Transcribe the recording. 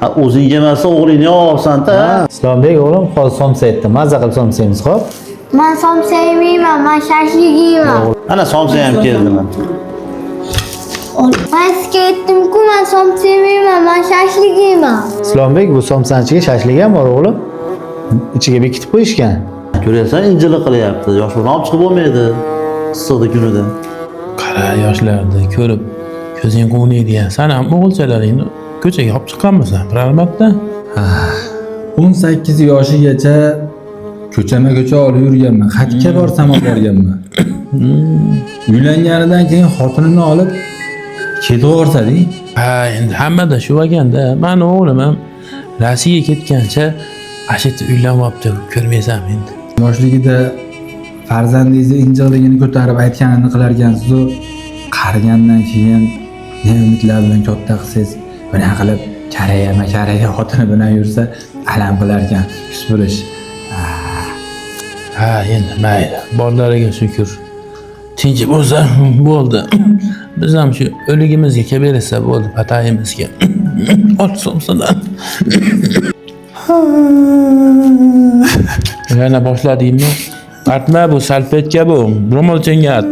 Ha, o'zing yemasa o'g'lingni olsan-da. Islombek o'g'lim hozir somsa aytdi. Mazza qilib somsaymiz, xo'p? Men somsa yeyman, men shashlik yeyman. Ana somsa ham keldi mana. Men sizga aytdim-ku, men somsa yeyman, men shashlik yeyman. Islombek, bu somsani ichiga shashlik ham bor o'g'lim. Ichiga bekitib qo'yishgan. Ko'ryapsan, injili qilyapti. Yosh bola olib chiqib bo'lmaydi. Issiqda kunida. Qara yoshlarni ko'rib ko'zing quvnaydigan. Sen ham o'g'ilchalaringni ko'chaga olib chiqqanmisan, bir albatta. 18 yoshigacha ko'chama-ko'cha olib yurganman. Xatga borsam olib borganman. Uylanganidan keyin xotinini olib ketaversa-di. Ha, endi hammada shu ekanda. Mani o'g'lim ham Rossiyaga ketgancha ashit uylanmabdi, ko'rmaysan endi. Yoshligida farzandingizni injiqligini ko'tarib aytganini qilar ekansiz-ku, qarigandan keyin ne umidlar bilan katta qilsangiz, buni qilib karaya xotini bilan yursa alam qilar ekan. Yuz bo'lish. Ha, endi mayli. Borlariga shukr. Tinch bo'lsa bo'ldi. Biz ham shu o'ligimizga kelbersa bo'ldi, patayimizga. Ol somsadan. Yana boshladingmi? Artma bu salpetka bu. Ro'molchangga at.